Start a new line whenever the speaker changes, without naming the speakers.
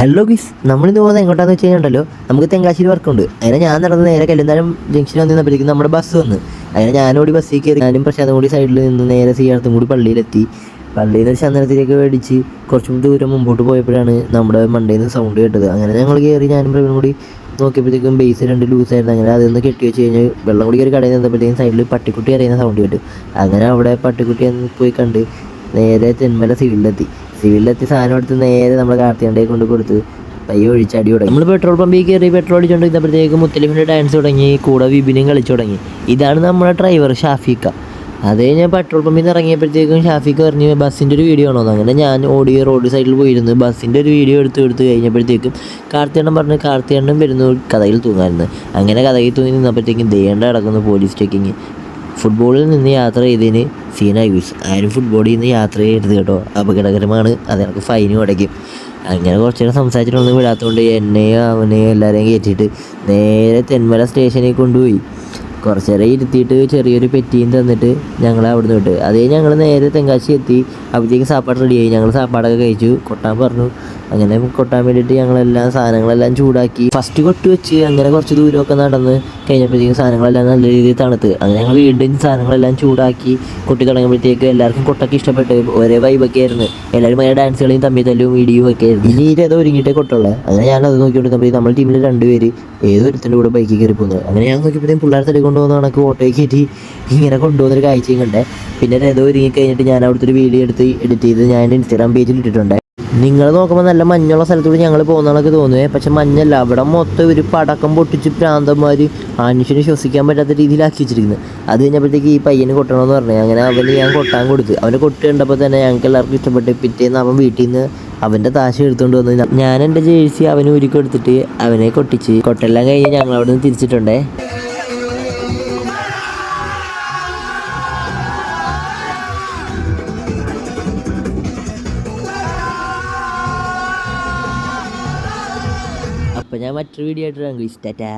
Hello ഗീസ്, നമ്മളിന്ന് പോകുന്നത് എങ്ങോട്ടാന്ന് വെച്ച് കഴിഞ്ഞാൽ നമുക്ക് തെങ്കാശ്ശേരി വർക്കുണ്ട്. അങ്ങനെ ഞാൻ നടന്ന് നേരെ കല്ലുന്താനം ജംഗ്ഷനിൽ വന്നപ്പോഴേക്കും നമ്മുടെ ബസ് വന്ന്. അങ്ങനെ ഞാനോടി ബസ്സിൽ കയറി, ഞാനും പ്രശാന്തും കൂടി സൈഡിൽ നിന്ന് നേരെ സിയാർത്തും കൂടി പള്ളിയിലെത്തി. പള്ളിയിൽ നിന്ന് ചന്ദനത്തിലേക്ക് മേടിച്ച് കുറച്ചും ദൂരം മുമ്പോട്ട് പോയപ്പോഴാണ് നമ്മുടെ മണ്ടയിൽ നിന്ന് സൗണ്ട് കേട്ടത്. അങ്ങനെ ഞങ്ങൾ കയറി, ഞാനും പ്രവീണും കൂടി നോക്കിയപ്പോഴത്തേക്കും ബേസ് രണ്ട് ലൂസായിരുന്നു. അങ്ങനെ അതൊന്ന് കെട്ടി വെച്ച് കഴിഞ്ഞ് വെള്ളം കൂടി ഒരു കടയിൽ നിന്നപ്പോഴത്തേക്കും സൈഡിൽ പട്ടിക്കുട്ടി അറിയുന്ന സൗണ്ട് കേട്ടു. അങ്ങനെ അവിടെ പട്ടിക്കുട്ടി പോയി കണ്ട് നേരെ തെന്മല സിവിലിലെത്തി സാധനം എടുത്ത് നേരെ നമ്മൾ കാർത്തികണ്ടേ കൊണ്ട് കൊടുത്ത് പയ്യെ ഒഴിച്ചടി തുടങ്ങി. നമ്മൾ പെട്രോൾ പമ്പിൽ കയറി പെട്രോൾ അടിച്ചുകൊണ്ടിരുന്നപ്പോഴത്തേക്ക് മുത്തലിഫിൻ്റെ ഡാൻസ് തുടങ്ങി, കൂടെ വിപിനെയും കളിച്ചു തുടങ്ങി. ഇതാണ് നമ്മുടെ ഡ്രൈവർ ഷാഫിക്ക. അതേ ഞാൻ പെട്രോൾ പമ്പിൽ നിന്ന് ഇറങ്ങിയപ്പോഴത്തേക്കും ഷാഫിക്ക് പറഞ്ഞു ബസ്സിൻ്റെ ഒരു വീഡിയോ ആണോ. അങ്ങനെ ഞാൻ ഓടി റോഡ് സൈഡിൽ പോയിരുന്നു ബസ്സിൻ്റെ ഒരു വീഡിയോ എടുത്ത് കഴിഞ്ഞപ്പോഴത്തേക്കും കാർത്തികണ്ണം പറഞ്ഞു കാർത്തികണ്ണം വരുന്നു കഥയിൽ തൂങ്ങായിരുന്നു. അങ്ങനെ കഥയിൽ തൂങ്ങി നിന്നപ്പോഴത്തേക്കും ദേണ്ട കിടക്കുന്നു പോലീസ് ചെക്കിങ്. ഫുട്ബോളിൽ നിന്ന് യാത്ര ചെയ്തതിന് സീനായി യൂസ്. ആരും ഫുട്ബോളിൽ നിന്ന് യാത്ര ചെയ്യരുത് കേട്ടോ, അപകടകരമാണ്, അത് എനിക്ക് ഫൈനും അടയ്ക്കും. അങ്ങനെ കുറച്ച് നേരം സംസാരിച്ചിട്ടൊന്നും വിടാത്തതുകൊണ്ട് എന്നെയും അവനെയും എല്ലാവരെയും കയറ്റിയിട്ട് നേരെ തെന്മല സ്റ്റേഷനിൽ കൊണ്ടുപോയി. കുറച്ച് നേരം ഇരുത്തിയിട്ട് ചെറിയൊരു പെറ്റിയും തന്നിട്ട് ഞങ്ങളെ അവിടെ നിന്ന് വിട്ട്. അതേ ഞങ്ങൾ നേരെ തെങ്കാശി എത്തി. അപ്പോഴത്തേക്കും സാപ്പാട് റെഡിയായി. ഞങ്ങൾ സാപ്പാടൊക്കെ കഴിച്ചു. കൊട്ടാൻ പറഞ്ഞു. അങ്ങനെ കൊട്ടാൻ വേണ്ടിയിട്ട് ഞങ്ങളെല്ലാം സാധനങ്ങളെല്ലാം ചൂടാക്കി ഫസ്റ്റ് കൊട്ട് വെച്ച് അങ്ങനെ കുറച്ച് ദൂരമൊക്കെ നടന്ന് കഴിഞ്ഞപ്പോഴത്തേക്കും സാധനങ്ങളെല്ലാം നല്ല രീതിയിൽ തണുത്ത്. അങ്ങനെ ഞങ്ങൾ വീണ്ടും സാധനങ്ങളെല്ലാം ചൂടാക്കി കൊട്ടി തുടങ്ങുമ്പോഴത്തേക്ക് എല്ലാവർക്കും കൊട്ടൊക്കെ ഇഷ്ടപ്പെട്ട് ഒരേ വൈബൊക്കെ ആയിരുന്നു. എല്ലാവരും അതിൻ്റെ ഡാൻസ് കളിയും തമ്മിൽ തല്ലും വീഡിയോ ഒക്കെ ആയിരുന്നു. ഇനി ഏതോ ഒരുങ്ങിയിട്ടേ കൊട്ടുള്ളത്. അങ്ങനെ ഞാനത് നോക്കിക്കൊണ്ടിരുന്നപ്പോൾ നമ്മുടെ ടീമിൽ 2 പേര് ഏതൊരുത്തിൻ്റെ കൂടെ ബൈക്കിൽ കയറി പോകുന്നത്. അങ്ങനെ ഞാൻ നോക്കിയപ്പോഴത്തേക്കും പിള്ളേർ തടി കൊണ്ടുപോകുന്ന കണക്ക് ഓട്ടോയിൽ കയറ്റി ഇങ്ങനെ കൊണ്ടുപോകുന്നൊരു കാഴ്ചയും കണ്ടേ. പിന്നെ ഏതോ ഒരുങ്ങി കഴിഞ്ഞിട്ട് ഞാൻ അവിടുത്തെ ഒരു വീഡിയോ എടുത്ത് എഡിറ്റ് ചെയ്ത് ഞാൻ എൻ്റെ ഇൻസ്റ്റാഗ്രാം പേജിൽ ഇട്ടിട്ടുണ്ട്. നിങ്ങൾ നോക്കുമ്പോൾ നല്ല മഞ്ഞുള്ള സ്ഥലത്തൂടെ ഞങ്ങൾ പോകുന്നതൊക്കെ തോന്നുവേ, പക്ഷെ മഞ്ഞല്ല. അവിടെ മൊത്തം ഒരു പടക്കം പൊട്ടിച്ച് പ്രാന്തന്മാർ മനുഷ്യന് ശ്വസിക്കാൻ പറ്റാത്ത രീതിയിലാക്കി വെച്ചിരിക്കുന്നത്. അത് കഴിഞ്ഞപ്പോഴത്തേക്ക് ഈ പയ്യന് കൊട്ടണമെന്ന് പറഞ്ഞു. അങ്ങനെ അവന് ഞാൻ കൊട്ടാൻ കൊടുത്തു. അവന് കൊട്ട് കണ്ടപ്പോൾ തന്നെ ഞങ്ങൾക്ക് എല്ലാവർക്കും ഇഷ്ടപ്പെട്ട് പിറ്റേന്ന് അവൻ വീട്ടിൽ നിന്ന് അവൻ്റെ താശ എടുത്തുകൊണ്ട് വന്ന് ഞാൻ എൻ്റെ ജേഴ്സി അവന് ഉരുക്കെടുത്തിട്ട് അവനെ കൊട്ടിച്ച് കൊട്ടെല്ലാം കഴിഞ്ഞ് ഞങ്ങൾ അവിടെ നിന്ന് തിരിച്ചിട്ടുണ്ടേ. അപ്പോൾ ഞാൻ മറ്റൊരു വീഡിയോ ആയിട്ട് ഇഷ്ടറ്റാ.